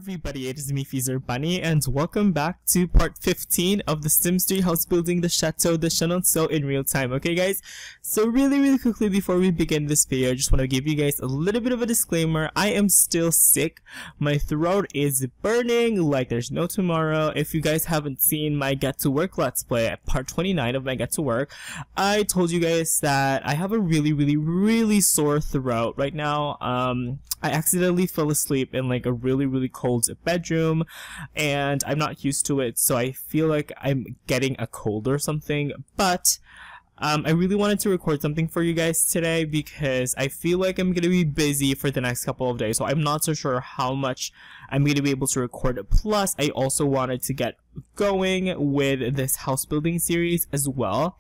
everybody, it is me, XFreezerBunny, and welcome back to part 15 of the Sims 3 house building the Chateau de Chenonceau in real time. Okay guys, so really quickly before we begin this video, I just want to give you guys a little bit of a disclaimer. I am still sick. My throat is burning like there's no tomorrow. If you guys haven't seen my Get to Work Let's Play at part 29 of my Get to Work, I told you guys that I have a really sore throat right now. I accidentally fell asleep in like a really cold bedroom and I'm not used to it, so I feel like I'm getting a cold or something. But I really wanted to record something for you guys today because I feel like I'm gonna be busy for the next couple of days, so I'm not so sure how much I'm gonna be able to record. Plus I also wanted to get going with this house building series as well.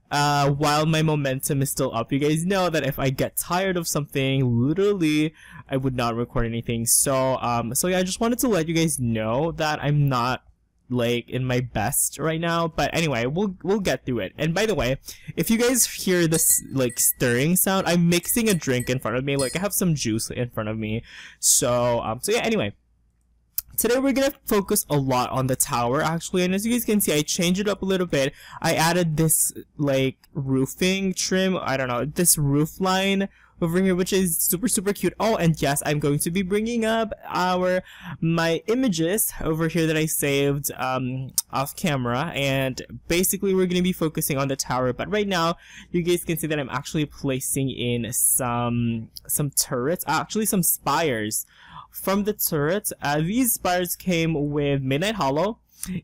While my momentum is still up, you guys know that if I get tired of something, literally I would not record anything. So yeah, I just wanted to let you guys know that I'm not like in my best right now, but anyway, we'll get through it. And by the way, if you guys hear this like stirring sound, I'm mixing a drink in front of me. Like I have some juice in front of me. So yeah, anyway, today we're gonna focus a lot on the tower actually, and as you guys can see, I changed it up a little bit. I added this like roofing trim, I don't know, this roof line over here, which is super cute. Oh, and yes, I'm going to be bringing up my images over here that I saved off camera, and basically we're gonna be focusing on the tower. But right now you guys can see that I'm actually placing in some turrets, actually some spires. From the turrets, these spires came with Midnight Hollow,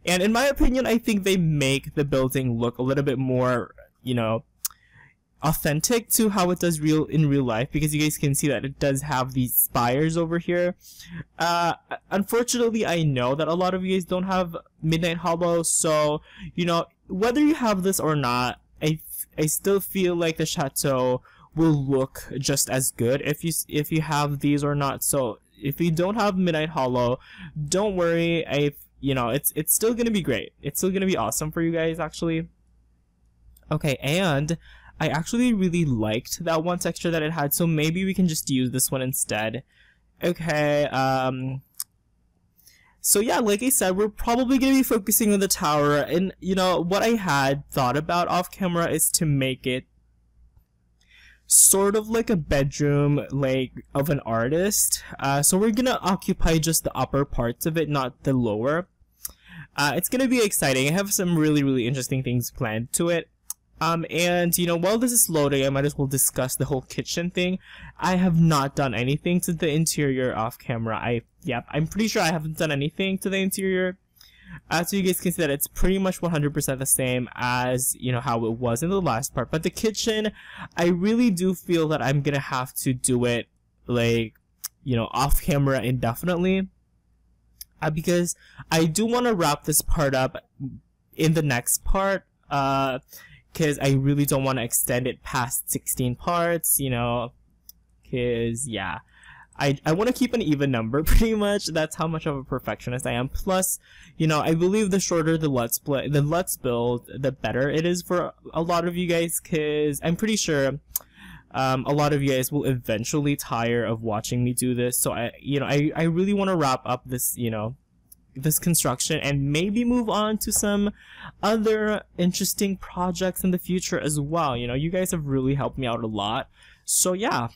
and in my opinion, I think they make the building look a little bit more, you know, authentic to how it does in real life, because you guys can see that it does have these spires over here. Unfortunately, I know that a lot of you guys don't have Midnight Hollow, so you know, whether you have this or not, I still feel like the chateau will look just as good if you have these or not. So if you don't have Midnight Hollow, don't worry. You know, it's still gonna be great. It's still gonna be awesome for you guys actually. Okay, and I actually really liked that one texture that it had, so maybe we can just use this one instead. Okay, so yeah, like I said, we're probably gonna be focusing on the tower, and you know, what I had thought about off camera is to make it sort of like a bedroom like of an artist. So we're gonna occupy just the upper parts of it, not the lower. It's gonna be exciting. I have some really interesting things planned to it. And you know, while this is loading, I might as well discuss the whole kitchen thing. I have not done anything to the interior off camera. I'm pretty sure I haven't done anything to the interior. So you guys can see that it's pretty much 100% the same as, you know, how it was in the last part. But the kitchen, I really do feel that I'm gonna have to do it like, you know, off camera indefinitely, because I do want to wrap this part up in the next part, because I really don't want to extend it past 16 parts, you know, because yeah, I want to keep an even number pretty much. That's how much of a perfectionist I am. Plus, you know, I believe the shorter the let's build, the better it is for a lot of you guys, because I'm pretty sure a lot of you guys will eventually tire of watching me do this. So I really want to wrap up this, you know, this construction and maybe move on to some other interesting projects in the future as well. You know, you guys have really helped me out a lot. So yeah.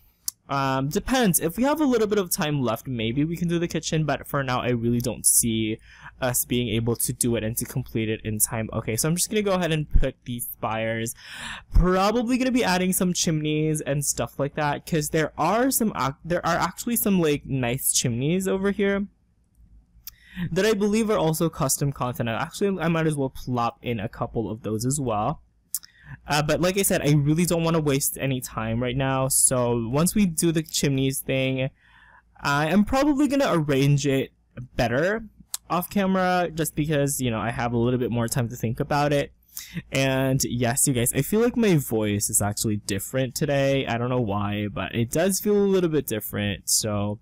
Depends. If we have a little bit of time left, maybe we can do the kitchen, but for now, I really don't see us being able to do it and to complete it in time. Okay, so I'm just gonna go ahead and put these spires. Probably gonna be adding some chimneys and stuff like that, because there are actually some like nice chimneys over here that I believe are also custom content. Actually, I might as well plop in a couple of those as well. But like I said, I really don't want to waste any time right now. So once we do the chimneys thing, I'm probably going to arrange it better off camera, just because, you know, I have a little bit more time to think about it. And yes, you guys, I feel like my voice is actually different today. I don't know why, but it does feel a little bit different. So,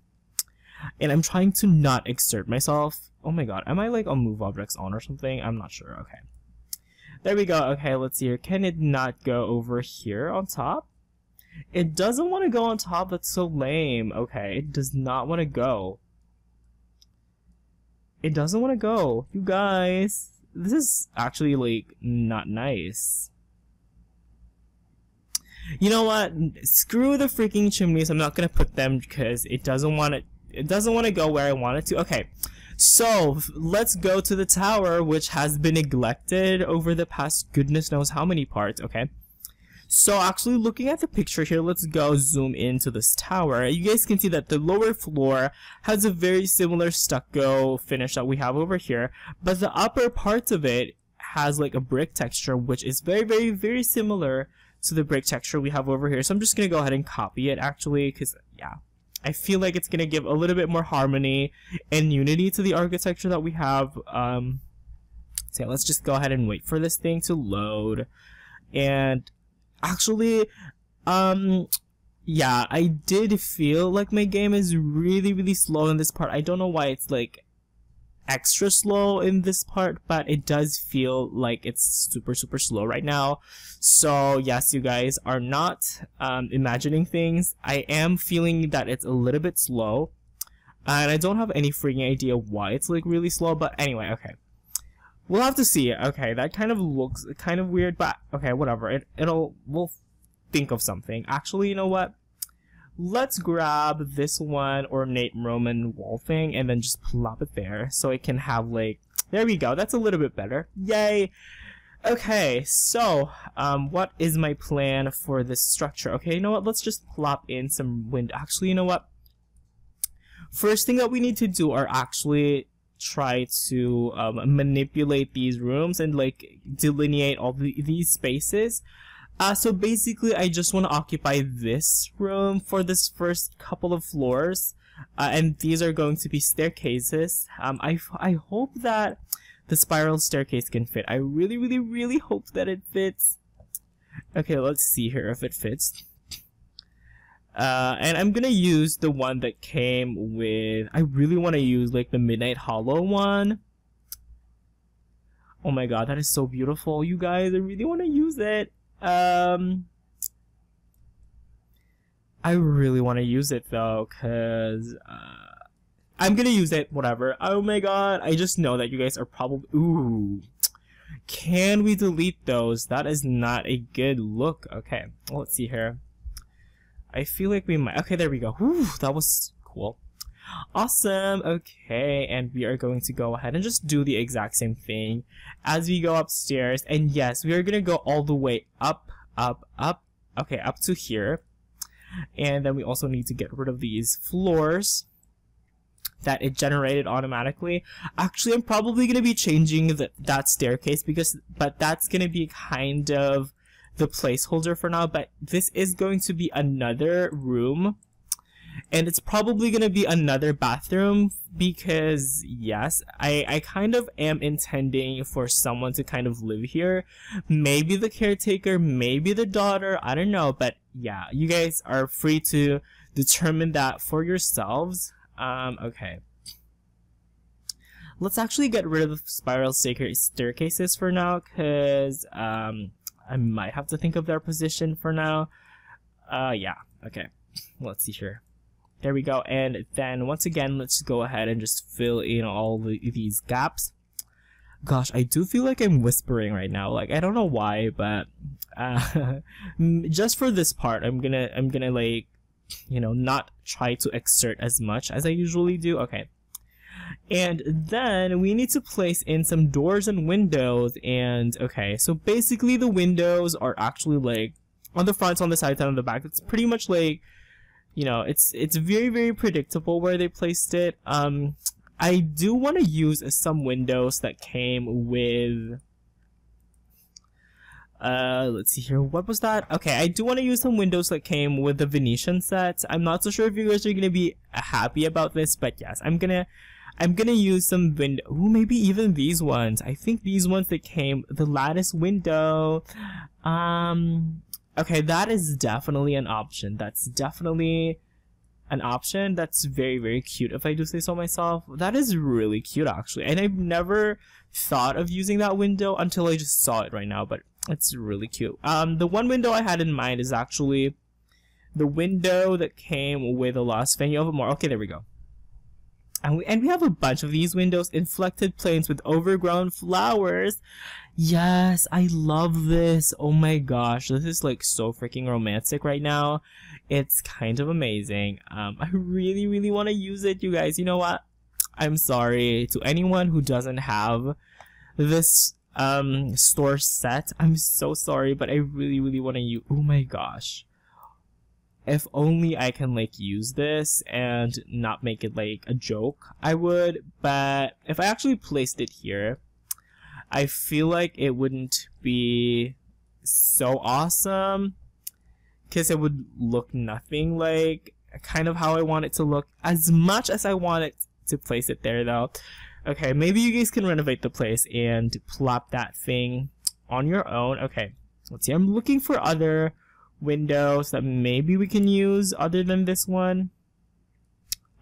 and I'm trying to not exert myself. Oh my god, am I like on move objects on or something? I'm not sure. Okay. There we go. Okay, let's see here. Can it not go over here on top? It doesn't want to go on top. That's so lame. Okay, it does not want to go. it doesn't want to go. You guys, this is actually like not nice. You know what? Screw the freaking chimneys. I'm not gonna put them because it doesn't want to. It doesn't want to go where I want it to. Okay, so let's go to the tower, which has been neglected over the past goodness knows how many parts. Okay, so actually looking at the picture here, let's go zoom into this tower. You guys can see that the lower floor has a very similar stucco finish that we have over here, but the upper part of it has like a brick texture, which is very similar to the brick texture we have over here. So I'm just gonna go ahead and copy it actually, because yeah, I feel like it's gonna give a little bit more harmony and unity to the architecture that we have. So yeah, let's just go ahead and wait for this thing to load. And actually, yeah, I did feel like my game is really slow in this part. I don't know why it's like extra slow in this part, but it does feel like it's super slow right now. So yes, you guys are not imagining things. I am feeling that it's a little bit slow, and I don't have any freaking idea why it's like really slow, but anyway, okay, we'll have to see. Okay, that kind of looks kind of weird, but okay, whatever. We'll think of something. Actually, you know what? Let's grab this one ornate Roman wall thing and then just plop it there so it can have like, there we go. That's a little bit better. Yay. Okay, so what is my plan for this structure? Okay, you know what? Let's just plop in some window. Actually, you know what? First thing that we need to do are actually try to manipulate these rooms and like delineate all these spaces. So basically, I just want to occupy this room for this first couple of floors, and these are going to be staircases. I hope that the spiral staircase can fit. I really hope that it fits. Okay, let's see here if it fits. And I'm gonna use the one that came with. I really want to use like the Midnight Hollow one. Oh my god, that is so beautiful, you guys! I really want to use it. I really want to use it though, cause I'm gonna use it, whatever. Oh my god, I just know that you guys are probably, ooh, can we delete those? That is not a good look. Okay, let's see here. I feel like we might. Okay, there we go. Whew, that was cool. Awesome. Okay, and we are going to go ahead and just do the exact same thing as we go upstairs. And yes, we are gonna go all the way up. Okay, up to here. And then we also need to get rid of these floors that it generated automatically. Actually, I'm probably gonna be changing that staircase but that's gonna be kind of the placeholder for now. But this is going to be another room. And it's probably going to be another bathroom because, yes, I kind of am intending for someone to kind of live here. Maybe the caretaker, maybe the daughter, I don't know. But yeah, you guys are free to determine that for yourselves. Okay. Let's actually get rid of the spiral staircases for now because I might have to think of their position for now. Yeah, okay. Let's see here. There we go, and then once again, let's go ahead and just fill in all these gaps. Gosh, I do feel like I'm whispering right now. Like, I don't know why, but just for this part, I'm gonna like, you know, not try to exert as much as I usually do. Okay, and then we need to place in some doors and windows. And okay, so basically the windows are actually like on the front, on the sides, and on the back. It's pretty much like, you know, it's very predictable where they placed it. I do want to use some windows that came with let's see here, what was that? Okay, I do want to use some windows that came with the Venetian set. I'm not so sure if you guys are gonna be happy about this, but yes, I'm gonna use some window. Ooh, maybe even these ones. I think these ones that came, the lattice window. Okay, that is definitely an option. That's definitely an option. That's very cute, if I do say so myself. That is really cute, actually. And I've never thought of using that window until I just saw it right now, but it's really cute. The one window I had in mind is actually the window that came with the last venue of more. Okay, there we go. And we have a bunch of these windows, inflected planes with overgrown flowers. Yes, I love this. Oh my gosh, this is like so freaking romantic right now. It's kind of amazing. I really, really want to use it, you guys. You know what? I'm sorry to anyone who doesn't have this store set. I'm so sorry, but I really, really want to use. Oh my gosh. If only I can like use this and not make it like a joke, I would. But if I actually placed it here, I feel like it wouldn't be so awesome, because it would look nothing like kind of how I want it to look, as much as I want it to place it there though. Okay, maybe you guys can renovate the place and plop that thing on your own. Okay, let's see. I'm looking for other windows that maybe we can use other than this one.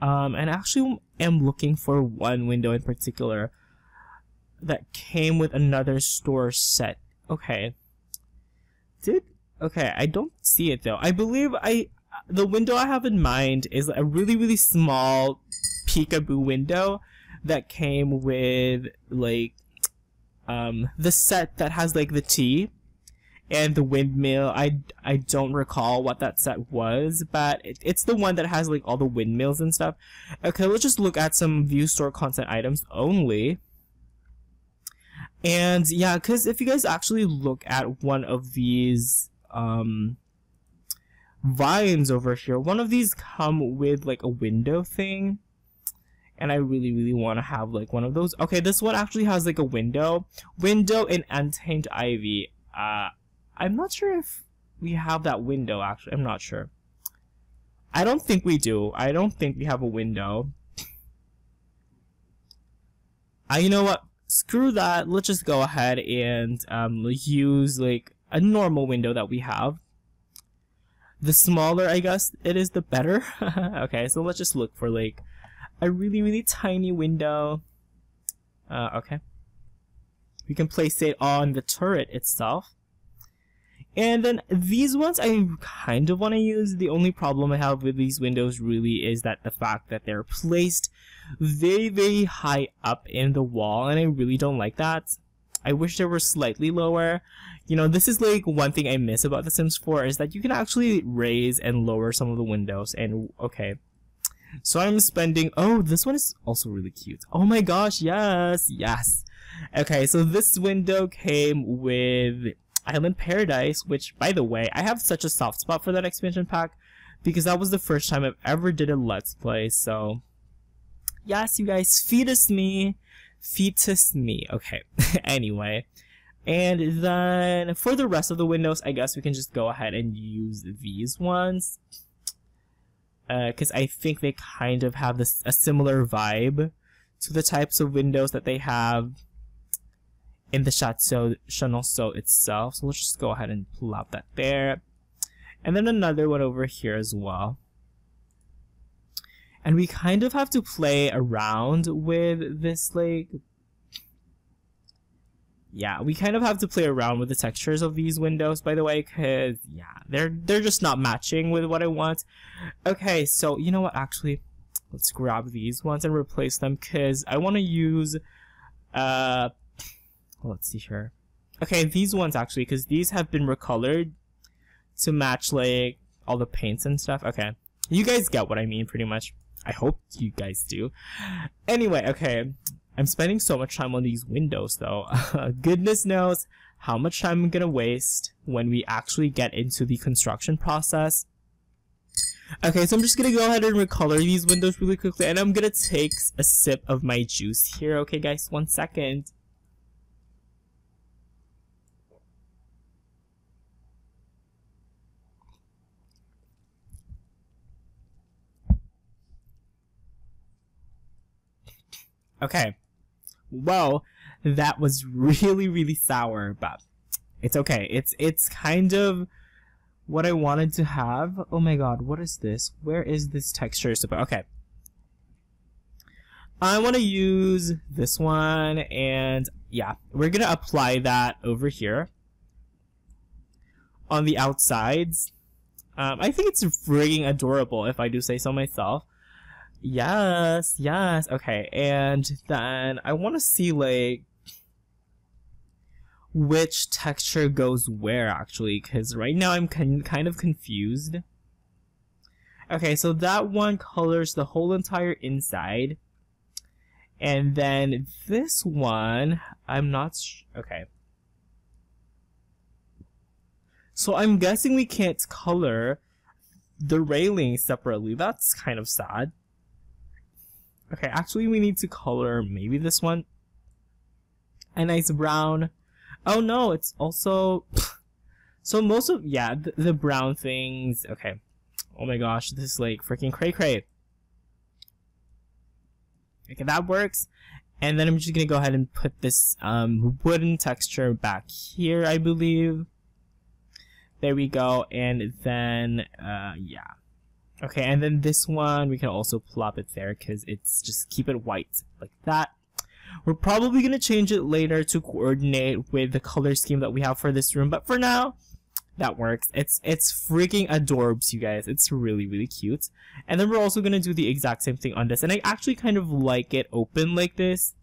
And actually am looking for one window in particular that came with another store set. Okay. Okay, I don't see it though. I believe the window I have in mind is a really, really small peekaboo window that came with like the set that has like the T and the windmill. I don't recall what that set was, but it's the one that has like all the windmills and stuff. Okay, let's just look at some view store content items only. And yeah, because if you guys actually look at one of these vines over here, one of these come with like a window thing, and I really, really want to have like one of those. Okay, this one actually has like a window and untamed ivy. I'm not sure if we have that window, actually. I'm not sure. I don't think we do. I don't think we have a window. You know what? Screw that. Let's just go ahead and use like a normal window that we have. The smaller, I guess, it is, the better. Okay, so let's just look for like a really, really tiny window. Okay. We can place it on the turret itself. And then these ones I kind of want to use. The only problem I have with these windows really is that the fact that they're placed very, very high up in the wall, and I really don't like that. I wish they were slightly lower. You know, this is like one thing I miss about The Sims 4 is that you can actually raise and lower some of the windows. And okay, so I'm spending, oh, this one is also really cute. Oh my gosh, yes, yes. Okay, so this window came with Island Paradise, which, by the way, I have such a soft spot for that expansion pack because that was the first time I've ever did a Let's Play. So yes, you guys, fetus me. Okay. Anyway, and then for the rest of the windows, I guess we can just go ahead and use these ones, because I think they kind of have a similar vibe to the types of windows that they have in the Chateau de Chenonceau itself. So let's just go ahead and plop that there. And then another one over here as well. And we kind of have to play around with this, like, yeah, we kind of have to play around with the textures of these windows, by the way, because, yeah, they're just not matching with what I want. Okay, so, you know what, actually, let's grab these ones and replace them, because I want to use, let's see here. Okay, these ones, actually, because these have been recolored to match, like, all the paints and stuff. Okay, you guys get what I mean, pretty much. I hope you guys do. Anyway, okay, I'm spending so much time on these windows, though. Goodness knows how much time I'm gonna waste when we actually get into the construction process. Okay, so I'm just gonna go ahead and recolor these windows really quickly, and I'm gonna take a sip of my juice here. Okay, guys, 1 second. Okay, well, that was really, really sour, but it's okay. It's kind of what I wanted to have. Oh my god, what is this? Where is this texture? Okay, I want to use this one, and yeah, we're gonna apply that over here on the outsides. I think it's frigging adorable, if I do say so myself. Yes, yes. Okay, and then I want to see like which texture goes where actually, because right now I'm kind of confused. Okay, so that one colors the whole entire inside. And then this one, I'm not okay. So I'm guessing we can't color the railing separately. That's kind of sad. Okay, actually we need to color maybe this one. A nice brown. Oh no, it's also... So most of, yeah, the brown things, okay. Oh my gosh, this is like freaking cray-cray. Okay, that works. And then I'm just gonna go ahead and put this wooden texture back here, I believe. There we go, and then, yeah. Okay, and then this one, we can also plop it there, because it's just keep it white, like that. We're probably going to change it later to coordinate with the color scheme that we have for this room, but for now, that works. It's freaking adorbs, you guys. It's really, really cute. And then we're also going to do the exact same thing on this, and I actually kind of like it open like this.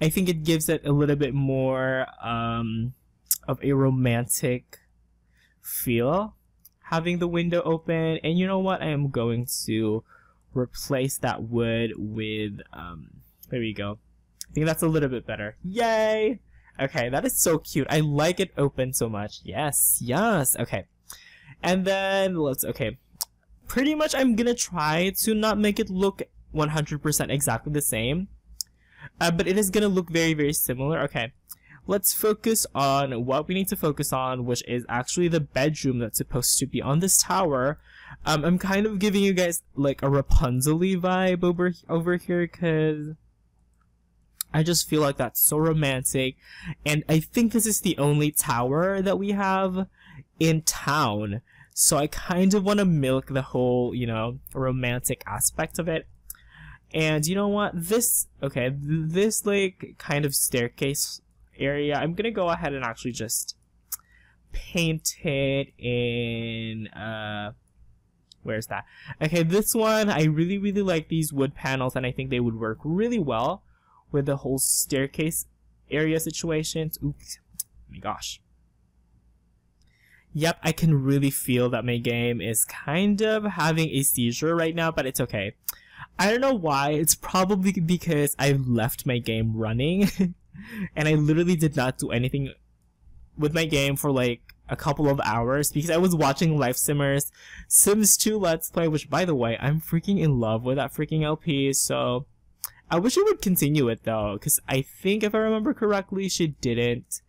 I think it gives it a little bit more, of a romantic feel having the window open. And you know what, I am going to replace that wood with there we go. I think that's a little bit better. Yay! Okay, that is so cute. I like it open so much. Yes, yes. Okay, and then okay, pretty much I'm gonna try to not make it look 100% exactly the same, but it is gonna look very, very similar. Okay, let's focus on what we need to focus on, which is actually the bedroom that's supposed to be on this tower. I'm kind of giving you guys like a Rapunzel-y vibe over here, because I just feel like that's so romantic. And I think this is the only tower that we have in town. So I kind of want to milk the whole, you know, romantic aspect of it. And you know what? This, okay, this like kind of staircase area, I'm gonna go ahead and actually just paint it in where's that? Okay, this one, I really, really like these wood panels, and I think they would work really well with the whole staircase area situations. Oops, oh my gosh. Yep, I can really feel that my game is kind of having a seizure right now, but it's okay. I don't know why. It's probably because I left my game running and I literally did not do anything with my game for like a couple of hours because I was watching Life Simmer's Sims 2 Let's Play, which by the way, I'm freaking in love with that freaking LP, so I wish I would continue it though, because I think if I remember correctly, she didn't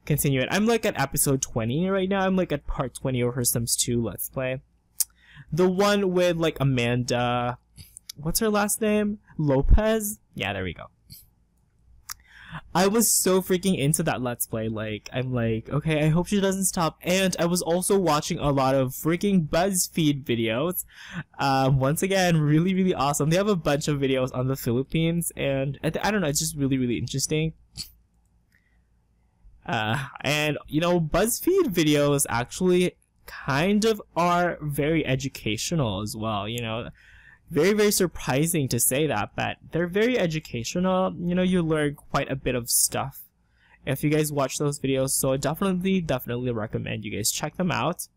continue it. I'm like at episode 20 right now. I'm like at part 20 of her Sims 2 Let's Play. The one with like Amanda, what's her last name? Lopez? Yeah, there we go. I was so freaking into that Let's Play. Like, I'm like, okay, I hope she doesn't stop. And I was also watching a lot of freaking BuzzFeed videos. Once again, really, really awesome. They have a bunch of videos on the Philippines, and I don't know, it's just really, really interesting. And, you know, BuzzFeed videos actually kind of are very educational as well, you know. Very, very surprising to say that, but they're very educational. You know, you learn quite a bit of stuff if you guys watch those videos, so I definitely recommend you guys check them out.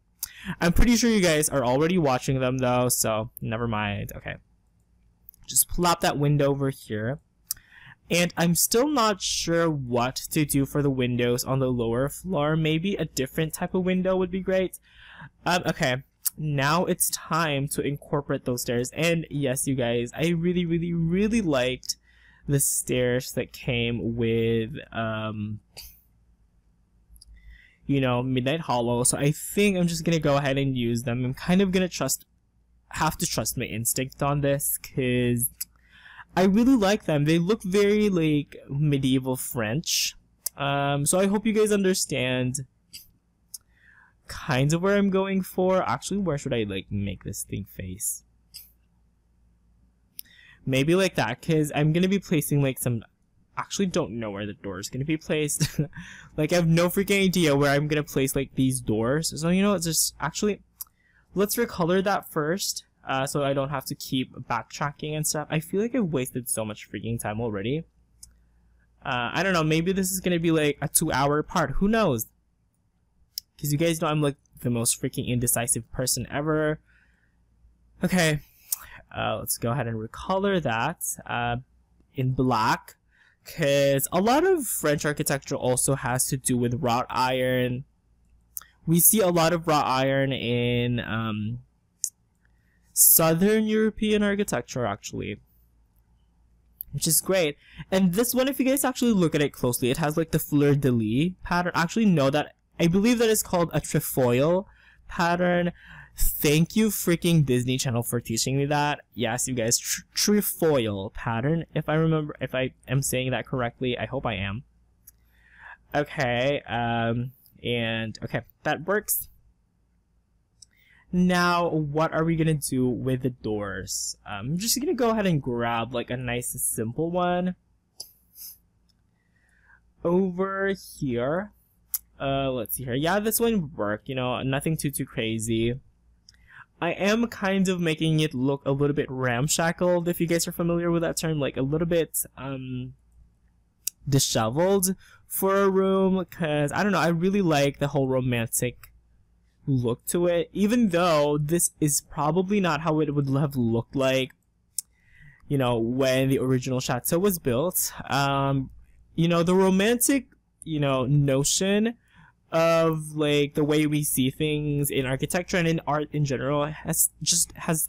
I'm pretty sure you guys are already watching them though, so never mind. Okay, just plop that window over here. And I'm still not sure what to do for the windows on the lower floor. Maybe a different type of window would be great. Okay. Now it's time to incorporate those stairs. And yes, you guys, I really, really, really liked the stairs that came with, you know, Midnight Hollow. So I think I'm just gonna go ahead and use them. I'm kind of gonna have to trust my instinct on this, because I really like them. They look very, like, medieval French. So I hope you guys understand kind of where I'm going for. Actually, where should I like make this thing face? Maybe like that, because I'm gonna be placing like some, actually don't know where the door is gonna be placed. Like, I have no freaking idea where I'm gonna place like these doors. So you know, it's just actually, let's recolor that first. so I don't have to keep backtracking and stuff. I feel like I wasted so much freaking time already. I don't know, maybe this is gonna be like a 2-hour part, who knows? Because you guys know I'm like the most freaking indecisive person ever. Okay, let's go ahead and recolor that in black, because a lot of French architecture also has to do with wrought iron. We see a lot of wrought iron in Southern European architecture, actually, which is great. And this one, if you guys actually look at it closely, it has like the fleur-de-lis pattern. Actually, no, that I believe that is called a trefoil pattern. Thank you, freaking Disney Channel, for teaching me that. Yes, you guys, trefoil pattern. If I am saying that correctly, I hope I am. Okay, and okay, that works. Now, what are we gonna do with the doors? I'm just gonna go ahead and grab like a nice simple one over here. Let's see here. Yeah, this one would work, you know, nothing too crazy. I am kind of making it look a little bit ramshackled, if you guys are familiar with that term, like a little bit disheveled for a room, because I don't know, I really like the whole romantic look to it, even though this is probably not how it would have looked like, you know, when the original chateau was built. You know, the romantic, you know, notion of like the way we see things in architecture and in art in general has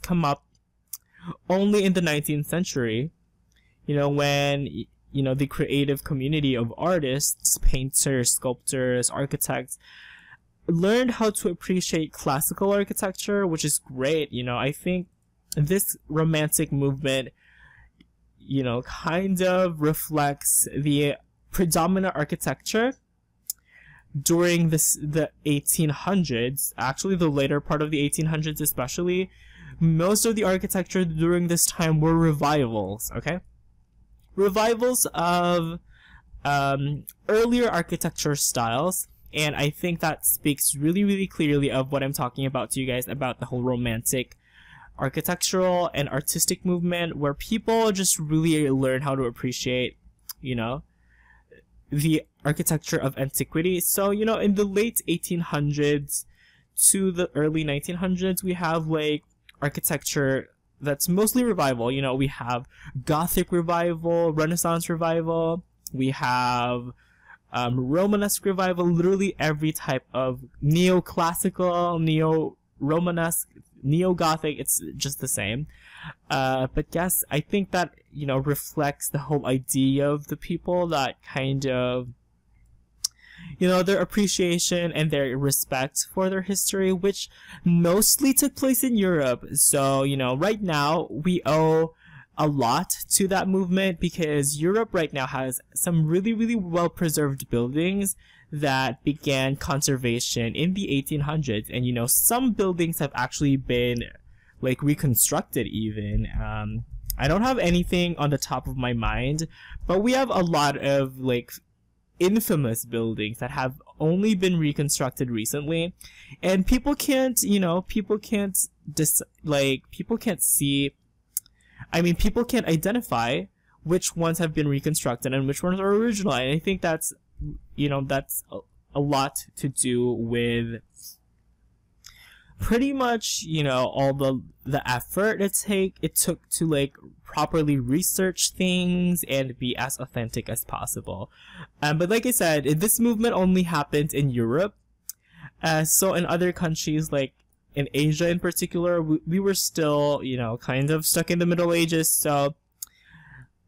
come up only in the 19th century, you know, when, you know, the creative community of artists, painters, sculptors, architects learned how to appreciate classical architecture, which is great. You know, I think this romantic movement, you know, kind of reflects the predominant architecture during the 1800s, actually the later part of the 1800s especially. Most of the architecture during this time were revivals, okay? Revivals of earlier architecture styles, and I think that speaks really clearly of what I'm talking about to you guys about the whole romantic architectural and artistic movement, where people just really learn how to appreciate, you know, the architecture of antiquity. So, you know, in the late 1800s to the early 1900s, we have like architecture that's mostly revival. You know, we have Gothic revival, Renaissance revival, we have Romanesque revival, literally every type of neoclassical, neo-Romanesque, neo-Gothic, it's just the same. But yes, I think that, you know, reflects the whole idea of the people, that kind of, you know, their appreciation and their respect for their history, which mostly took place in Europe. So, you know, right now we owe a lot to that movement, because Europe right now has some really well preserved buildings that began conservation in the 1800s, and you know, some buildings have actually been like reconstructed even. I don't have anything on the top of my mind, but we have a lot of like infamous buildings that have only been reconstructed recently, and people can't, you know, people can't see, I mean, people can't identify which ones have been reconstructed and which ones are original. And I think that's, you know, that's a lot to do with pretty much, you know, all the effort it took to like properly research things and be as authentic as possible. But like I said, this movement only happened in Europe. So in other countries, like in Asia in particular, we were still, you know, kind of stuck in the Middle Ages. So,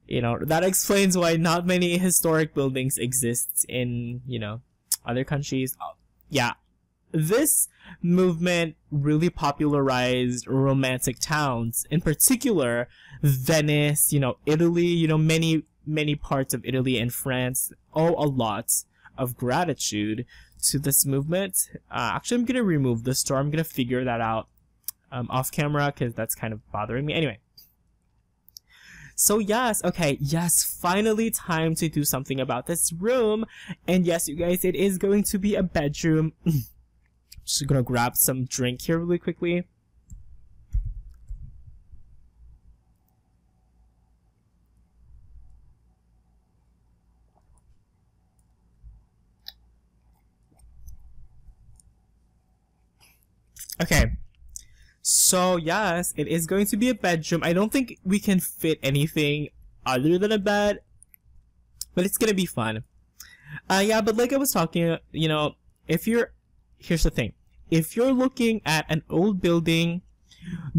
you know, that explains why not many historic buildings exist in, you know, other countries. Yeah. This movement really popularized romantic towns, in particular Venice, you know, Italy, you know, many parts of Italy and France owe a lot of gratitude to this movement. Actually, I'm gonna remove this door. I'm gonna figure that out off camera, because that's kind of bothering me. Anyway, so yes, okay, yes, finally time to do something about this room. And yes, you guys, it is going to be a bedroom. Just gonna grab some drink here really quickly. Okay. So yes, it is going to be a bedroom. I don't think we can fit anything other than a bed, but it's gonna be fun. Yeah, but like I was talking, you know, here's the thing. If you're looking at an old building,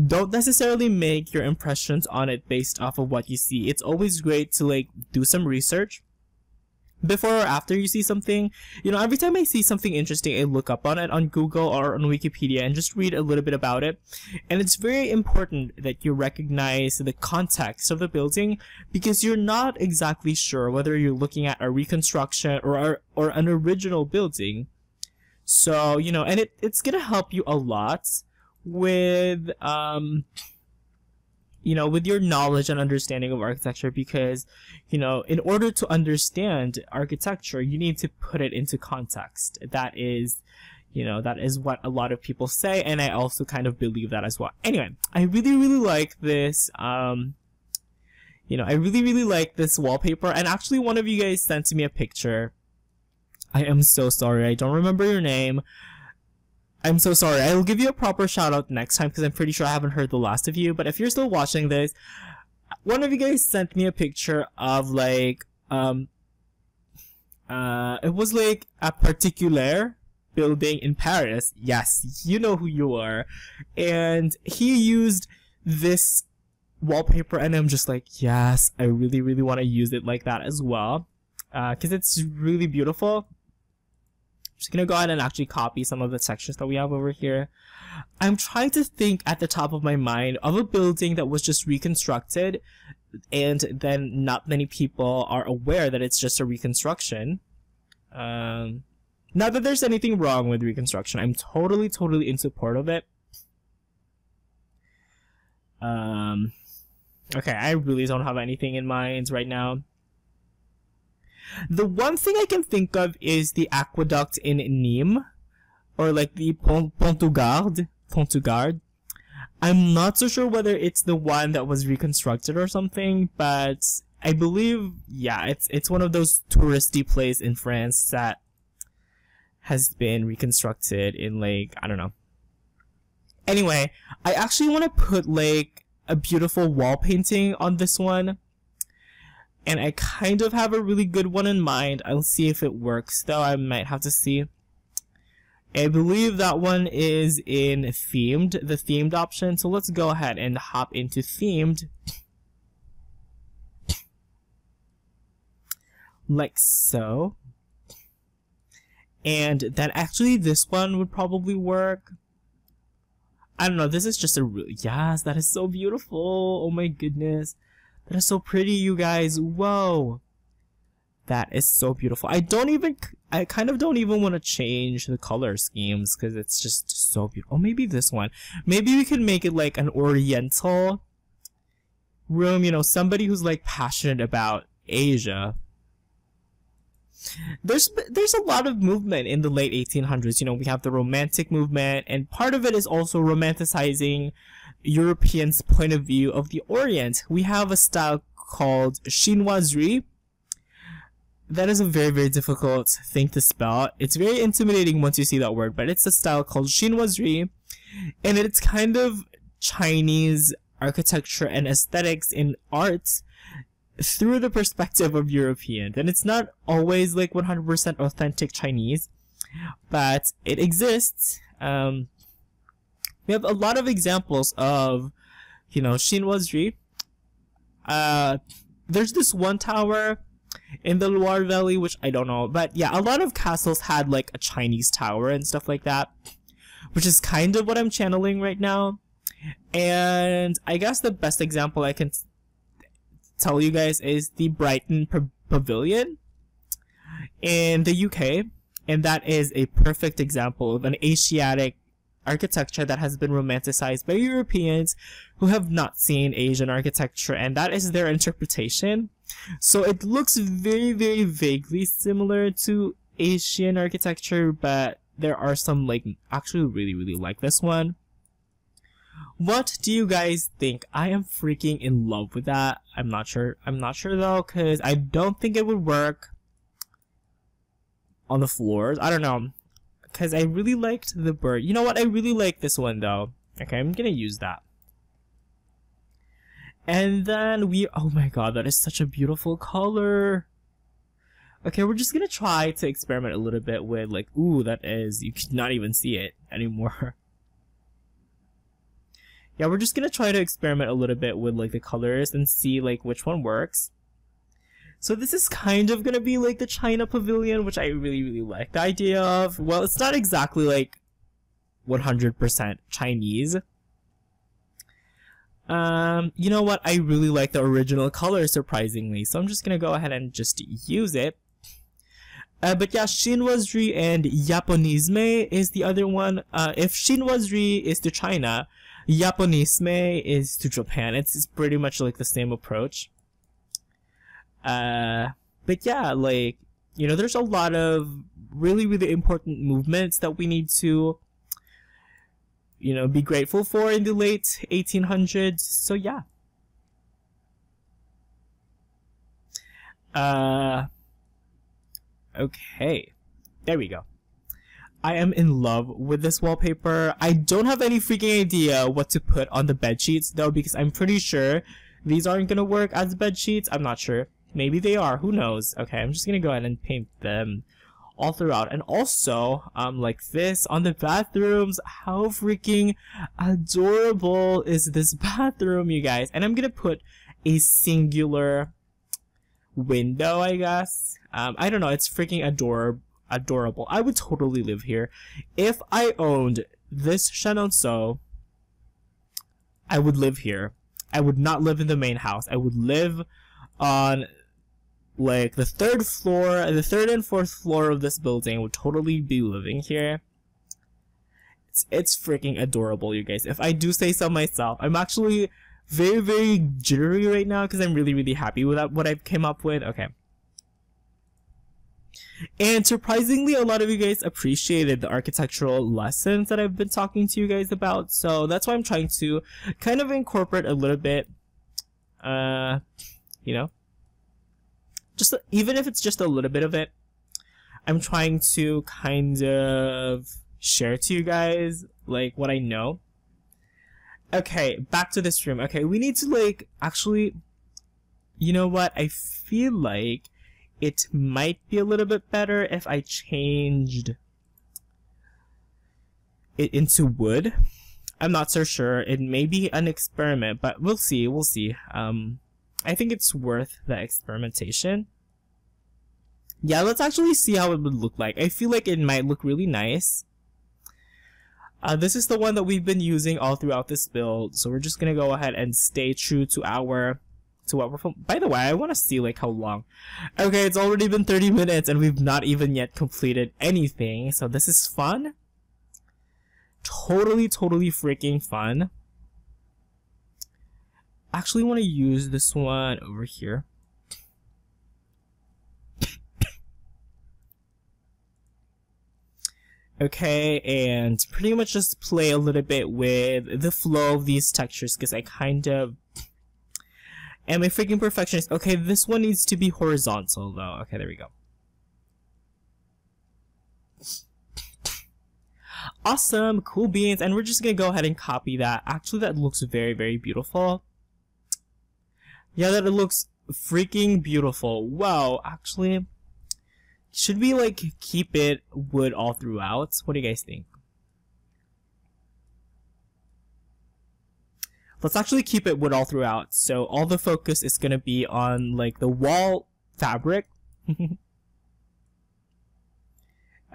don't necessarily make your impressions on it based off of what you see. It's always great to like do some research before or after you see something. You know, every time I see something interesting, I look up on it on Google or on Wikipedia and just read a little bit about it. And it's very important that you recognize the context of the building, because you're not exactly sure whether you're looking at a reconstruction or an original building. So, you know, and it's gonna help you a lot with you know, with your knowledge and understanding of architecture, because, you know, in order to understand architecture, you need to put it into context. That is, you know, that is what a lot of people say, and I also kind of believe that as well. Anyway, I really, really like this, you know, I really, really like this wallpaper, and actually one of you guys sent me a picture. I am so sorry, I don't remember your name. I'm so sorry. I will give you a proper shout out next time, because I'm pretty sure I haven't heard the last of you. But if you're still watching this, one of you guys sent me a picture of like it was like a particular building in Paris. Yes, you know who you are. And he used this wallpaper, and I'm just like, yes, I really, really want to use it like that as well, because it's really beautiful. Just gonna go ahead and actually copy some of the textures that we have over here. I'm trying to think at the top of my mind of a building that was just reconstructed, and then not many people are aware that it's just a reconstruction. Not that there's anything wrong with reconstruction. I'm totally in support of it. Okay, I really don't have anything in mind right now. The one thing I can think of is the aqueduct in Nîmes, or like the Pont du Gard. I'm not so sure whether it's the one that was reconstructed or something, but I believe, yeah, it's one of those touristy places in France that has been reconstructed in, like, I don't know. Anyway, I actually want to put like a beautiful wall painting on this one. And I kind of have a really good one in mind. I'll see if it works, though. I might have to see. I believe that one is in themed, the themed option. So let's go ahead and hop into themed. Like so. And then actually this one would probably work. I don't know. This is just a really, yes, that is so beautiful. Oh my goodness. That is so pretty, you guys. Whoa. That is so beautiful. I kind of don't even want to change the color schemes, because it's just so beautiful. Oh, maybe this one. Maybe we could make it like an oriental room, you know, somebody who's like passionate about Asia. There's a lot of movement in the late 1800s. You know, we have the Romantic movement, and part of it is also romanticizing Europeans' point of view of the Orient. We have a style called chinoiserie. That is a very, very difficult thing to spell. It's very intimidating once you see that word, but it's a style called chinoiserie, and it's kind of Chinese architecture and aesthetics in art through the perspective of Europeans. And it's not always like 100% authentic Chinese, but it exists. We have a lot of examples of, you know, chinoiserie. There's this one tower in the Loire Valley, which I don't know, but yeah, a lot of castles had like a Chinese tower and stuff like that, which is kind of what I'm channeling right now. And I guess the best example I can tell you guys is the Brighton Pavilion in the UK, and that is a perfect example of an Asiatic architecture that has been romanticized by Europeans who have not seen Asian architecture, and that is their interpretation. So it looks very, very vaguely similar to Asian architecture, but there are some like actually really, really like this one. What do you guys think? I am freaking in love with that. I'm not sure though, because I don't think it would work on the floors. I don't know. because I really liked the bird. You know what? I really like this one though. Okay, I'm gonna use that. And then oh my god, that is such a beautiful color. Okay, we're just gonna try to experiment a little bit with like, ooh, that is, you could not even see it anymore. Yeah, we're just gonna try to experiment a little bit with like the colors and see like which one works. So this is kind of gonna be like the China pavilion, which I really like the idea of. Well, it's not exactly like 100% Chinese. You know what? I really like the original color, surprisingly. So I'm just gonna go ahead and just use it. But yeah, chinoiserie and japonisme is the other one. If chinoiserie is to China, japonisme is to Japan. It's pretty much like the same approach. But yeah, like, you know, there's a lot of really important movements that we need to, you know, be grateful for in the late 1800s. So yeah. Okay, there we go. I am in love with this wallpaper. I don't have any freaking idea what to put on the bed sheets though, because I'm pretty sure these aren't gonna work as bed sheets. I'm not sure. Maybe they are. Who knows? Okay, I'm just gonna go ahead and paint them all throughout. And also, like this on the bathrooms. How freaking adorable is this bathroom, you guys? And I'm gonna put a singular window, I guess. I don't know. It's freaking adorable. I would totally live here. If I owned this Chenonceau, I would live here. I would not live in the main house. I would live on like the third and fourth floor of this building. I would totally be living here. It's freaking adorable, you guys. If I do say so myself, I'm actually very jittery right now because I'm really happy with what I've came up with. Okay. And surprisingly, a lot of you guys appreciated the architectural lessons that I've been talking to you guys about. So that's why I'm trying to kind of incorporate a little bit, you know, just even if it's just a little bit of it, I'm trying to kind of share to you guys like what I know. Okay, back to this room. Okay, we need to like actually, you know what? I feel like it might be a little bit better if I changed it into wood. I'm not so sure. It may be an experiment, but we'll see. We'll see. I think it's worth the experimentation. Yeah, let's actually see how it would look like. I feel like it might look really nice. This is the one that we've been using all throughout this build, so we're just gonna go ahead and stay true to what we're filming. By the way, I want to see like how long. Okay, it's already been 30 minutes and we've not even yet completed anything, so this is fun. Totally freaking fun. Actually want to use this one over here. Okay, and pretty much just play a little bit with the flow of these textures because I kind of am a freaking perfectionist. Okay, this one needs to be horizontal though. Okay, there we go. Awesome, cool beans, and we're just gonna go ahead and copy that. Actually, that looks very beautiful. Yeah, that it looks freaking beautiful. Wow, actually, should we like keep it wood all throughout? What do you guys think? Let's actually keep it wood all throughout. So all the focus is gonna be on like the wall fabric.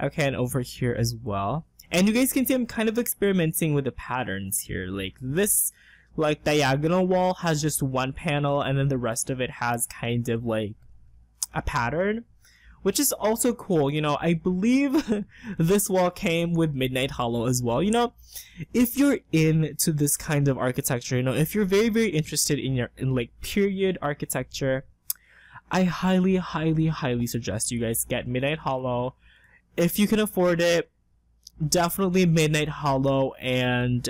Okay, and over here as well. And you guys can see I'm kind of experimenting with the patterns here. Like this, like diagonal wall has just one panel, and then the rest of it has kind of like a pattern, which is also cool. You know, I believe this wall came with Midnight Hollow as well. You know, if you're into this kind of architecture, you know, if you're very interested in like period architecture, I highly suggest you guys get Midnight Hollow. If you can afford it, definitely Midnight Hollow and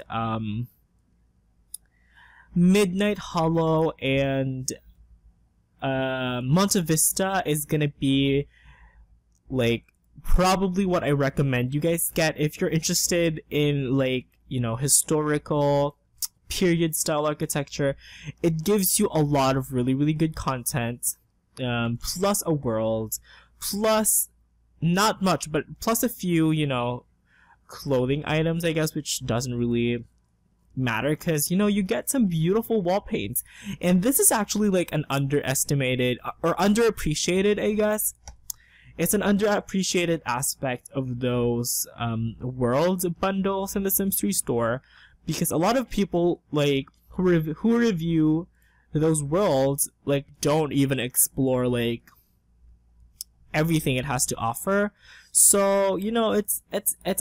Monte Vista is gonna be like probably what I recommend you guys get if you're interested in, like, you know, historical period style architecture. It gives you a lot of really good content, plus a world, plus not much, but plus a few, you know, clothing items, I guess, which doesn't really matter because, you know, you get some beautiful wall paints. And this is actually like an underestimated or underappreciated, I guess. It's an underappreciated aspect of those world bundles in the Sims 3 store, because a lot of people, like, who review those worlds, like, don't even explore, like, everything it has to offer. So, you know, it's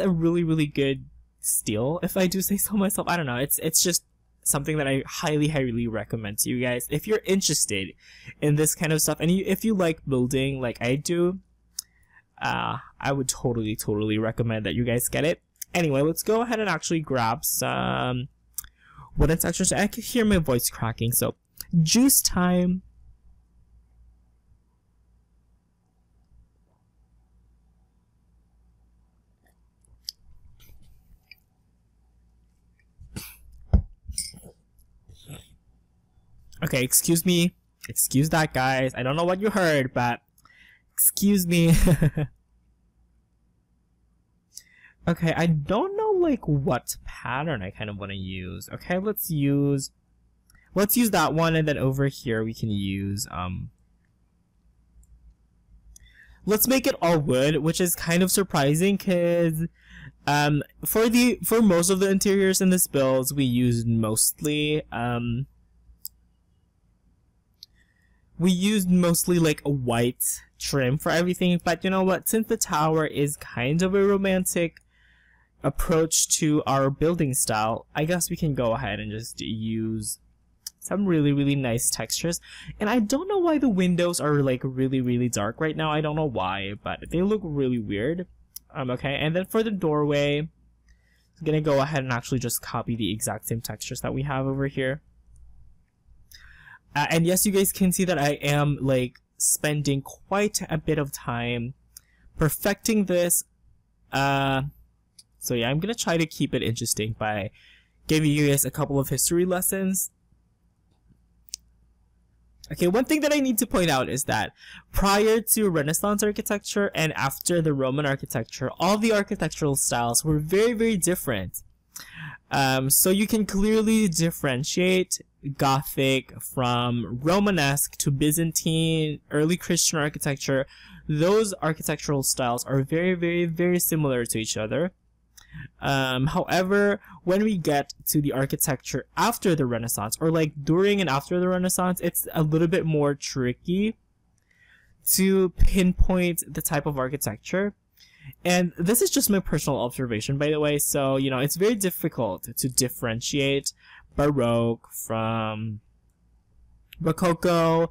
a really good steal, if I do say so myself. I don't know, it's just something that I highly recommend to you guys if you're interested in this kind of stuff, and if you like building like I do. I would totally recommend that you guys get it. Anyway, let's go ahead and actually grab some wooden textures. I can hear my voice cracking, so juice time. Okay, excuse me. Excuse that, guys. I don't know what you heard, but excuse me. Okay, I don't know like what pattern I kind of want to use. Okay, let's use that one, and then over here we can use let's make it all wood, which is kind of surprising because for most of the interiors in this build we used mostly like a white trim for everything. But you know what, since the tower is kind of a romantic approach to our building style, I guess we can go ahead and just use some really nice textures. And I don't know why the windows are like really dark right now. I don't know why, but they look really weird. Okay, and then for the doorway, I'm gonna go ahead and actually just copy the exact same textures that we have over here. And yes, you guys can see that I am like spending quite a bit of time perfecting this. So yeah, I'm gonna try to keep it interesting by giving you guys a couple of history lessons. Okay, one thing that I need to point out is that prior to Renaissance architecture and after the Roman architecture, all the architectural styles were very different. So you can clearly differentiate Gothic from Romanesque to Byzantine, early Christian architecture. Those architectural styles are very similar to each other. However, when we get to the architecture after the Renaissance, or like during and after the Renaissance, it's a little bit more tricky to pinpoint the type of architecture. And this is just my personal observation, by the way, so, you know, it's very difficult to differentiate Baroque from Rococo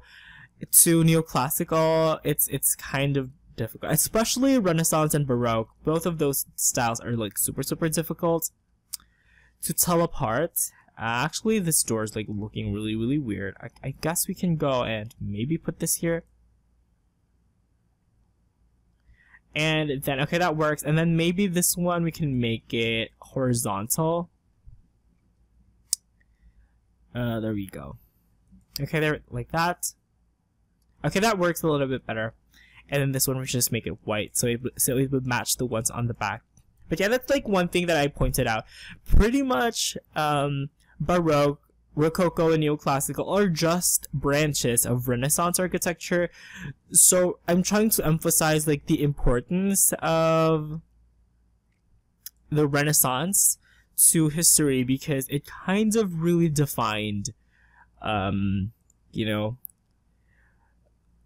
to Neoclassical. It's kind of difficult, especially Renaissance and Baroque. Both of those styles are like super difficult to tell apart. Actually, this door is like looking really weird. I guess we can go and maybe put this here. And then, okay, that works. And then maybe this one we can make it horizontal. There we go. Okay, there, like that. Okay, that works a little bit better. And then this one we should just make it white, so it would match the ones on the back. But yeah, that's like one thing that I pointed out. Pretty much, Baroque, Rococo, and Neoclassical are just branches of Renaissance architecture. So I'm trying to emphasize like the importance of the Renaissance to history, because it kind of really defined, you know,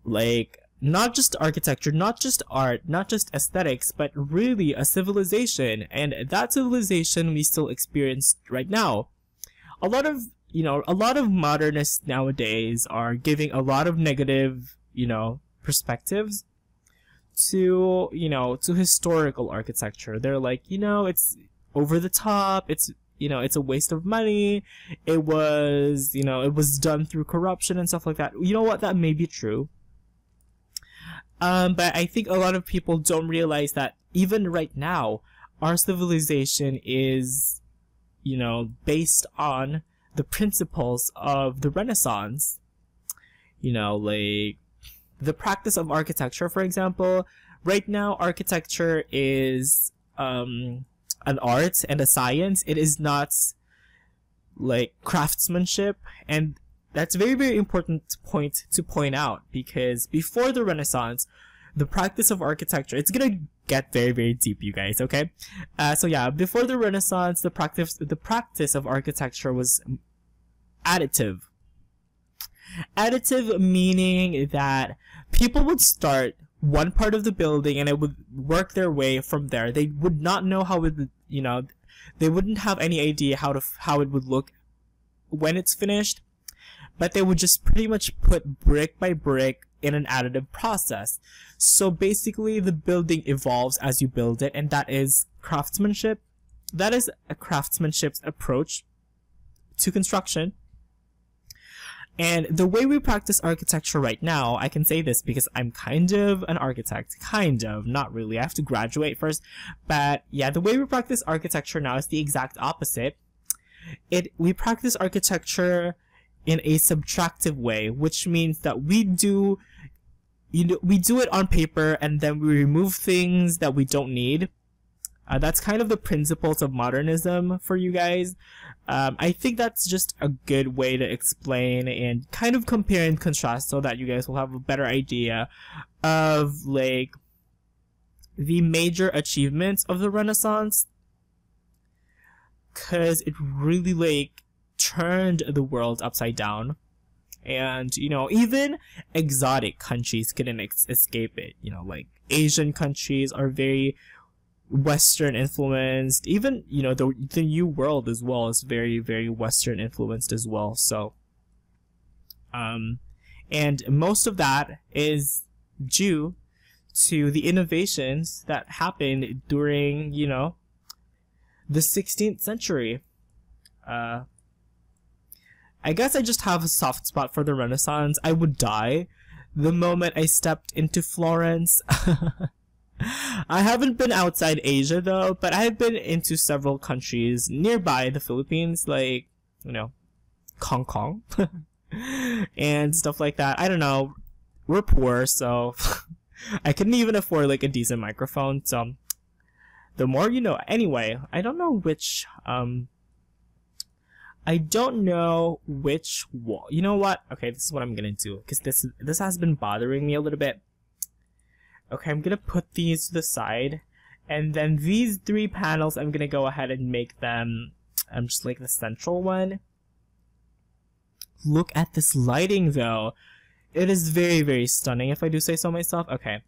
like not just architecture, not just art, not just aesthetics, but really a civilization. And that civilization we still experience right now. A lot of modernists nowadays are giving a lot of negative, you know, perspectives to, you know, to historical architecture. They're like, you know, it's over the top, it's, you know, it's a waste of money, it was, you know, it was done through corruption and stuff like that. You know what, that may be true. But I think a lot of people don't realize that even right now, our civilization is, you know, based on the principles of the Renaissance. You know, like the practice of architecture, for example. Right now, architecture is an art and a science. It is not like craftsmanship, and that's a very, very important point to point out, because before the Renaissance, the practice of architecture, it's gonna get very, very deep, you guys, okay? So yeah, before the Renaissance, the practice of architecture was additive. Additive meaning that people would start one part of the building and it would work their way from there. They would not know how it would, you know, they wouldn't have any idea how it would look when it's finished, but they would just pretty much put brick by brick in an additive process. So basically the building evolves as you build it, and that is craftsmanship. That is a craftsmanship's approach to construction. And the way we practice architecture right now, I can say this because I'm kind of an architect. Kind of, not really. I have to graduate first. But yeah, the way we practice architecture now is the exact opposite. We practice architecture in a subtractive way, which means that we do it on paper and then we remove things that we don't need. That's kind of the principles of modernism for you guys. I think that's just a good way to explain and kind of compare and contrast so that you guys will have a better idea of like the major achievements of the Renaissance, because it really like turned the world upside down. And you know, even exotic countries couldn't escape it. You know, like Asian countries are very Western influenced. Even, you know, the New World as well is very, very Western influenced as well. So and most of that is due to the innovations that happened during, you know, the 16th century. I guess I just have a soft spot for the Renaissance. I would die the moment I stepped into Florence. I haven't been outside Asia though, but I have been into several countries nearby the Philippines, like, you know, Hong Kong and stuff like that. I don't know. We're poor, so I couldn't even afford like a decent microphone. So the more you know. Anyway, I don't know which wall. You know what? Okay, this is what I'm gonna do, because this has been bothering me a little bit. Okay, I'm gonna put these to the side, and then these 3 panels, I'm gonna go ahead and make them just like the central one. Look at this lighting though. It is very, very stunning, if I do say so myself. Okay,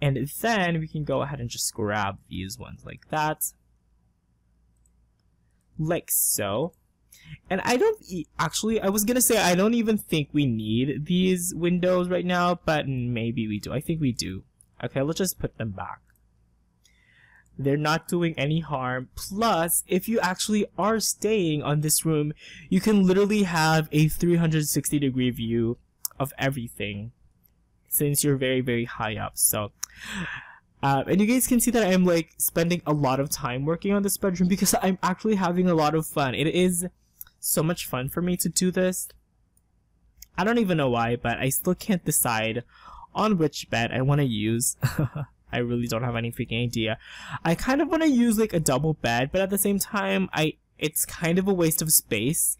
and then we can go ahead and just grab these ones like that. Like so. And I don't actually, I was gonna say I don't even think we need these windows right now, but maybe we do. I think we do. Okay, let's just put them back. They're not doing any harm. Plus, if you actually are staying on this room, you can literally have a 360-degree view of everything, since you're very, very high up. So, and you guys can see that I'm like spending a lot of time working on this bedroom because I'm actually having a lot of fun. It is so much fun for me to do this. I don't even know why, but I still can't decide on which bed I want to use. I really don't have any freaking idea. I kind of want to use like a double bed, but at the same time, it's kind of a waste of space.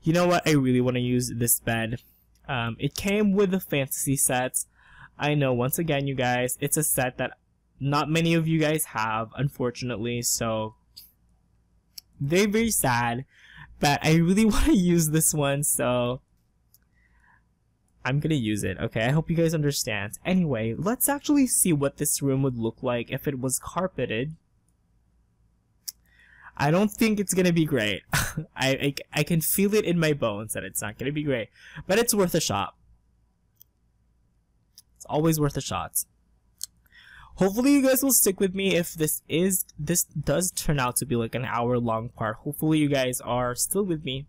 You know what? I really want to use this bed. It came with the fantasy sets. I know, once again, you guys, it's a set that not many of you guys have, unfortunately, so very, very sad. But I really want to use this one, so I'm gonna use it, okay? I hope you guys understand. Anyway, let's actually see what this room would look like if it was carpeted. I don't think it's gonna be great. I can feel it in my bones that it's not gonna be great, but it's worth a shot. It's always worth a shot. Hopefully you guys will stick with me if this does turn out to be like an hour-long part. Hopefully you guys are still with me.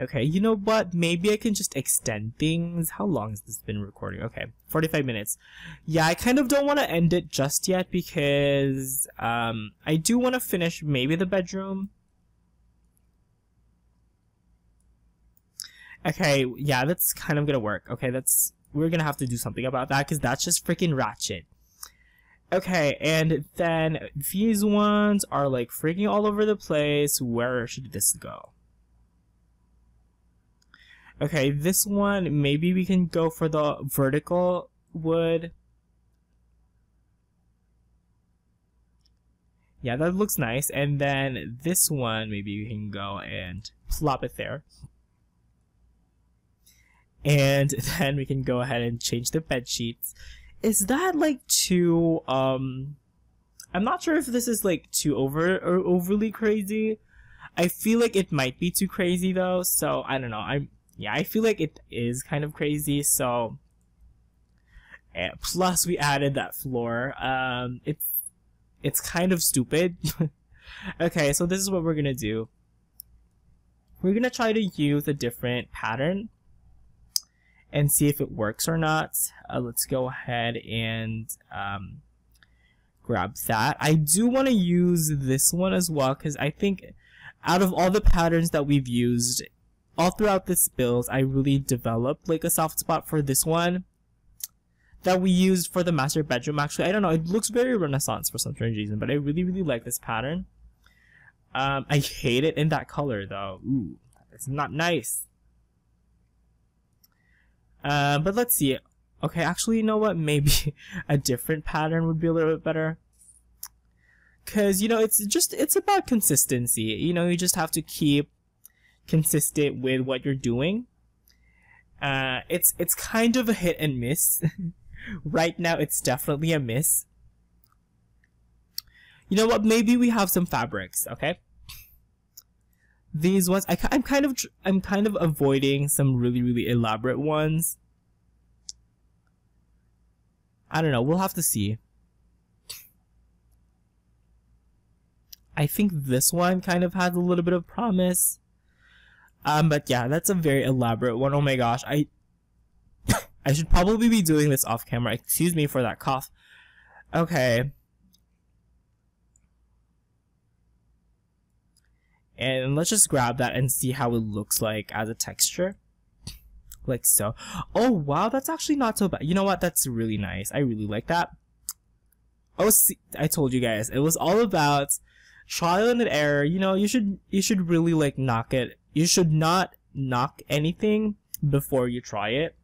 Okay, you know what? Maybe I can just extend things. How long has this been recording? Okay, 45 minutes. Yeah, I kind of don't want to end it just yet because I do want to finish maybe the bedroom. Okay, yeah, that's kind of gonna work. Okay, we're gonna have to do something about that because that's just freaking ratchet. Okay, and then these ones are like freaking all over the place. Where should this go? Okay, this one, maybe we can go for the vertical wood. Yeah, that looks nice. And then this one, maybe we can go and plop it there. And then we can go ahead and change the bed sheets. Is that like too, I'm not sure if this is like too overly crazy. I feel like it might be too crazy though, so I don't know. Yeah, I feel like it is kind of crazy, so plus we added that floor. It's kind of stupid. Okay, so this is what we're gonna do. We're gonna try to use a different pattern and see if it works or not. Let's go ahead and grab that. I do want to use this one as well because I think out of all the patterns that we've used all throughout this build, I really developed like a soft spot for this one that we used for the master bedroom. Actually, I don't know, it looks very Renaissance for some strange reason, but I really like this pattern. I hate it in that color though. Ooh, it's not nice. But let's see. Okay, actually, you know what? Maybe a different pattern would be a little bit better. Cause, you know, it's about consistency. You know, you just have to keep consistent with what you're doing. It's kind of a hit and miss. Right now, it's definitely a miss. You know what? Maybe we have some fabrics, okay? These ones, I'm kind of avoiding some really elaborate ones. I don't know, we'll have to see. I think this one kind of has a little bit of promise. But yeah, that's a very elaborate one. Oh my gosh, I should probably be doing this off camera. Excuse me for that cough. Okay. And let's just grab that and see how it looks like as a texture. Like so. Oh wow, that's actually not so bad. You know what? That's really nice. I really like that. Oh, see, I told you guys, it was all about trial and error. You know, you should really like knock it. You should not knock anything before you try it.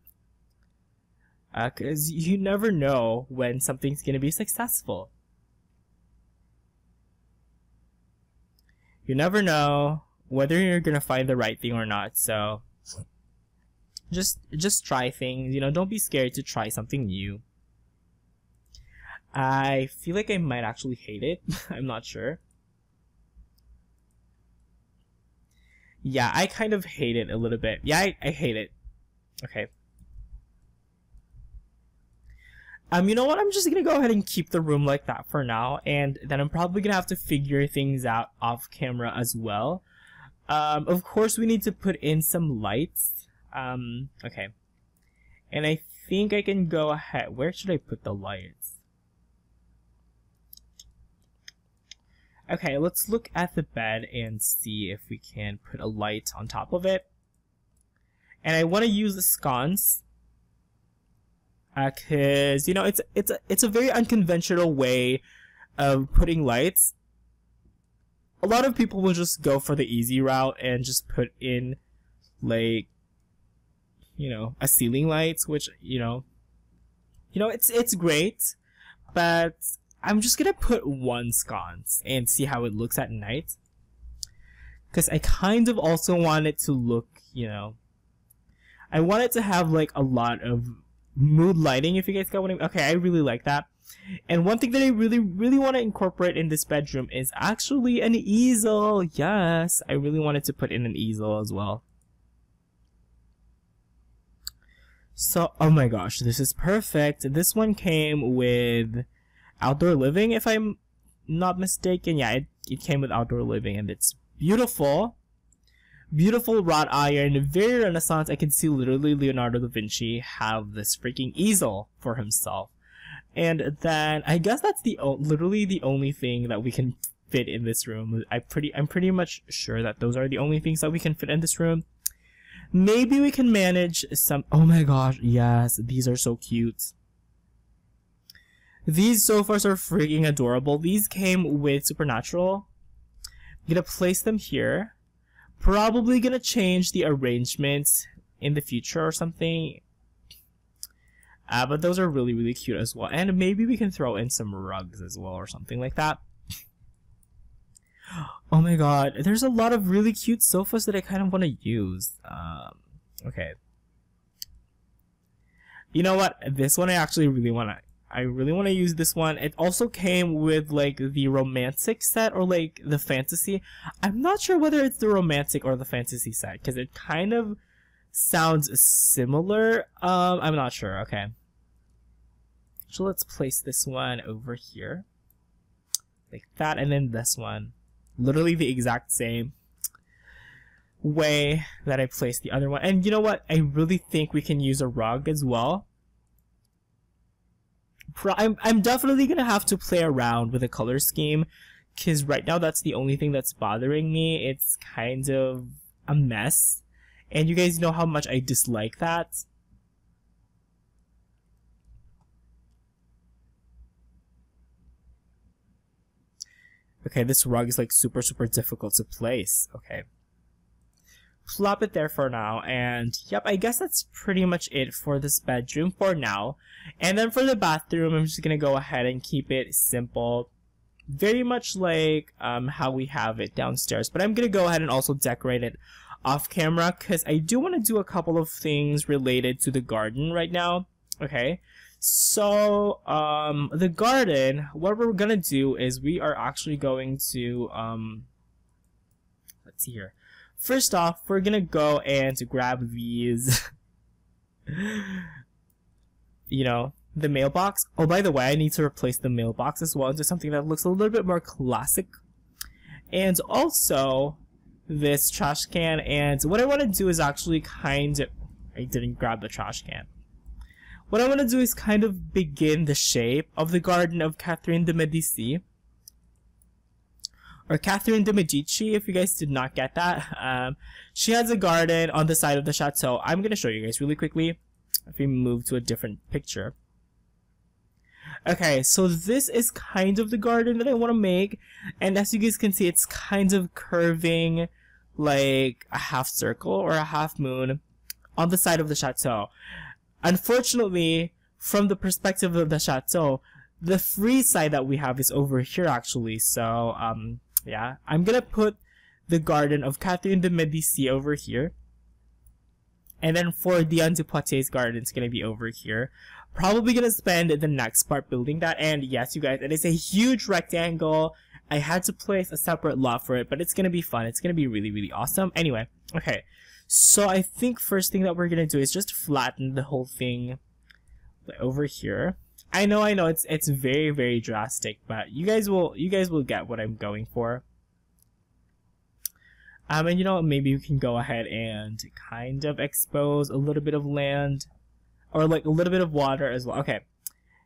Cause you never know when something's gonna be successful. You never know whether you're gonna find the right thing or not, so just try things, you know, don't be scared to try something new. I feel like I might actually hate it. I'm not sure. Yeah, I kind of hate it a little bit. Yeah, I hate it. Okay. You know what? I'm just gonna go ahead and keep the room like that for now, and then I'm probably gonna have to figure things out off camera as well. Of course, we need to put in some lights. Okay. And I think I can go ahead. Where should I put the lights? Okay, let's look at the bed and see if we can put a light on top of it. And I want to use the sconce. Cause you know it's a very unconventional way of putting lights. A lot of people will just go for the easy route and just put in like, you know, a ceiling lights, which you know it's great, but I'm just gonna put one sconce and see how it looks at night. Cause I kind of also want it to look, you know, I want it to have like a lot of mood lighting, if you guys got what I mean. Okay, I really like that. And one thing that I really want to incorporate in this bedroom is actually an easel. Yes, I really wanted to put in an easel as well. So, oh my gosh, this is perfect. This one came with outdoor living, if I'm not mistaken. Yeah, it came with outdoor living, and it's beautiful. Beautiful wrought iron, very Renaissance. I can see literally Leonardo da Vinci have this freaking easel for himself. And then I guess that's literally the only thing that we can fit in this room. I'm pretty much sure that those are the only things that we can fit in this room. Maybe we can manage some. Oh my gosh, yes, these are so cute. These sofas are freaking adorable. These came with Supernatural. I'm gonna place them here. Probably gonna change the arrangements in the future or something. But those are really, really cute as well. And maybe we can throw in some rugs as well or something like that. Oh my god, there's a lot of really cute sofas that I kind of want to use. Okay. You know what? This one I actually really want to use this one. It also came with like the romantic set or like the fantasy. I'm not sure whether it's the romantic or the fantasy set because it kind of sounds similar. I'm not sure. Okay. So let's place this one over here. Like that, and then this one. Literally the exact same way that I placed the other one. And you know what? I really think we can use a rug as well. I'm definitely gonna have to play around with the color scheme because right now that's the only thing that's bothering me. It's kind of a mess, and you guys know how much I dislike that. Okay, this rug is like super difficult to place. Okay. Plop it there for now, and yep, I guess that's pretty much it for this bedroom for now. And then for the bathroom, I'm just gonna go ahead and keep it simple, very much like how we have it downstairs. But I'm gonna go ahead and also decorate it off camera because I do want to do a couple of things related to the garden right now. Okay, so the garden, what we're gonna do is we are actually going to let's see here. First off, we're gonna go and grab these, you know, the mailbox. Oh, by the way, I need to replace the mailbox as well into something that looks a little bit more classic. And also, this trash can. And what I want to do is actually I didn't grab the trash can. What I want to do is kind of begin the shape of the garden of Catherine de Medici. Or Catherine de Medici, if you guys did not get that. She has a garden on the side of the chateau. I'm going to show you guys really quickly if we move to a different picture. Okay, so this is kind of the garden that I want to make. And as you guys can see, it's kind of curving like a half circle or a half moon on the side of the chateau. Unfortunately, from the perspective of the chateau, the free side that we have is over here actually. So, yeah, I'm gonna put the garden of Catherine de Medici over here. And then for Diane de Poitiers' garden, it's gonna be over here. Probably gonna spend the next part building that. And yes, you guys, it is a huge rectangle. I had to place a separate lot for it, but it's gonna be fun. It's gonna be really awesome. Anyway, okay. So I think first thing that we're gonna do is just flatten the whole thing over here. I know it's very drastic, but you guys will get what I'm going for. And you know, maybe we can go ahead and kind of expose a little bit of land or like a little bit of water as well. Okay.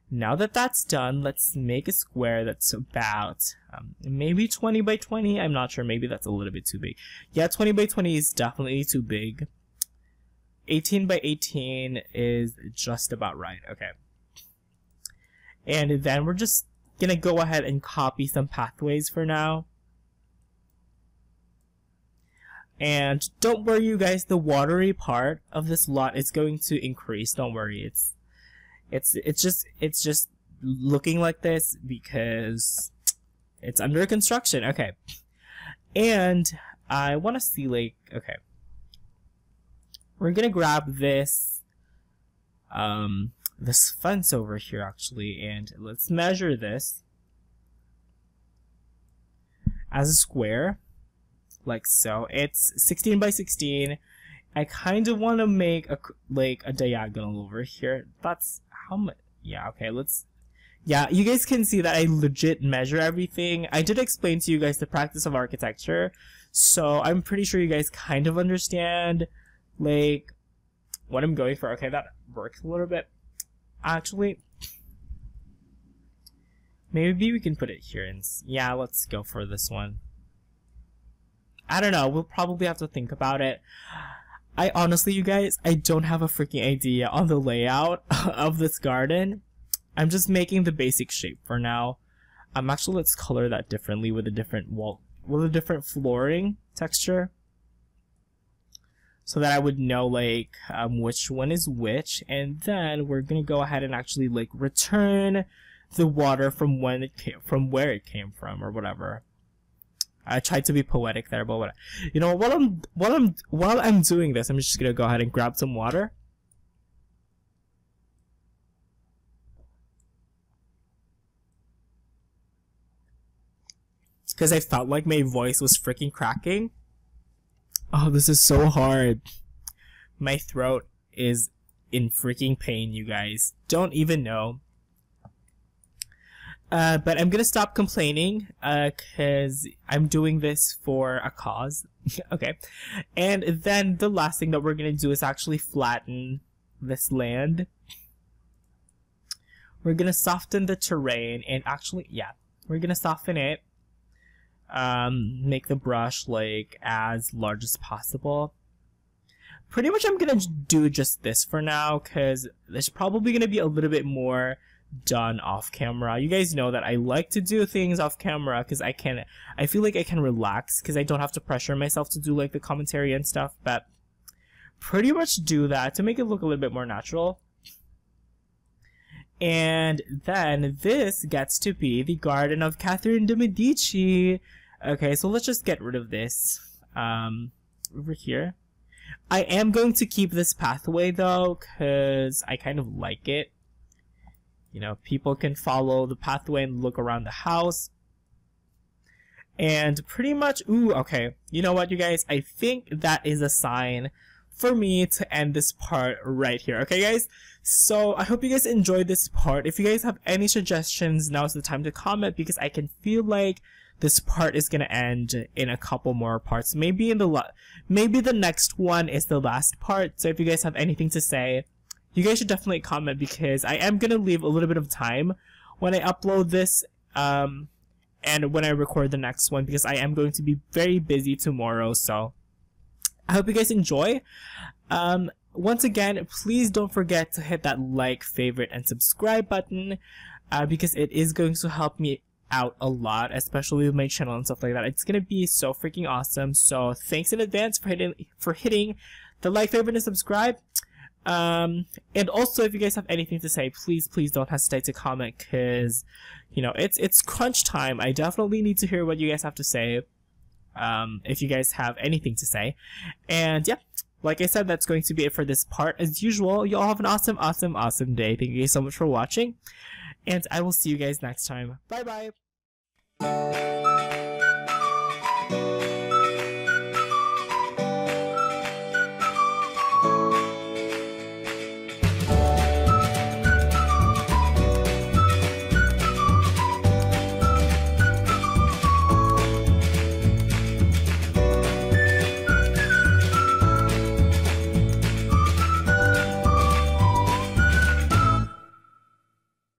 Now that that's done, let's make a square that's about maybe 20 by 20. I'm not sure, maybe that's a little bit too big. Yeah, 20 by 20 is definitely too big. 18 by 18 is just about right. Okay. And then we're just gonna go ahead and copy some pathways for now. And don't worry, you guys, the watery part of this lot is going to increase. Don't worry, it's just looking like this because it's under construction. Okay. And I want to see, like, okay, we're gonna grab this this fence over here actually, and let's measure this as a square like so. It's 16 by 16. I kind of want to make a diagonal over here. That's how much. Yeah, okay, let's yeah, you guys can see that I legit measure everything. I did explain to you guys the practice of architecture, so I'm pretty sure you guys kind of understand, like, what I'm going for. Okay, that works a little bit. Actually, maybe we can put it here, and yeah, let's go for this one. I don't know, we'll probably have to think about it. I honestly, you guys, I don't have a freaking idea on the layout of this garden. I'm just making the basic shape for now. Actually, let's color that differently with a different wall, with a different flooring texture, so that I would know like which one is which. And then we're gonna go ahead and actually like return the water from when it came, from where it came from, or whatever. I tried to be poetic there, but what, you know, while I'm doing this, I'm just gonna go ahead and grab some water. Because I felt like my voice was freaking cracking. Oh, this is so hard. My throat is in freaking pain, you guys. Don't even know. But I'm gonna stop complaining, because I'm doing this for a cause. Okay. And then the last thing that we're gonna do is actually flatten this land. We're gonna soften the terrain, and actually, yeah, we're gonna soften it. Make the brush like as large as possible. Pretty much I'm gonna do just this for now, because there's probably gonna be a little bit more done off camera. You guys know that I like to do things off camera because I feel like I can relax, because I don't have to pressure myself to do like the commentary and stuff, but pretty much do that to make it look a little bit more natural. And then this gets to be the garden of Catherine de Medici. Okay, so let's just get rid of this over here. I am going to keep this pathway though, because I kind of like it. You know, people can follow the pathway and look around the house. And pretty much, ooh, okay. You know what, you guys? I think that is a sign for me to end this part right here. Okay, guys? So, I hope you guys enjoyed this part. If you guys have any suggestions, now's the time to comment, because I can feel like this part is gonna end in a couple more parts. Maybe in maybe the next one is the last part. So if you guys have anything to say, you guys should definitely comment, because I am gonna leave a little bit of time when I upload this and when I record the next one, because I am going to be very busy tomorrow. So I hope you guys enjoy. Once again, please don't forget to hit that like, favorite, and subscribe button, because it is going to help me out a lot, especially with my channel and stuff like that. It's gonna be so freaking awesome. So thanks in advance for hitting the like, favorite, and subscribe. And also, if you guys have anything to say, please don't hesitate to comment, because you know, it's crunch time. I definitely need to hear what you guys have to say, if you guys have anything to say. And yeah, like I said, that's going to be it for this part. As usual, you all have an awesome day. Thank you guys so much for watching, and I will see you guys next time. Bye bye.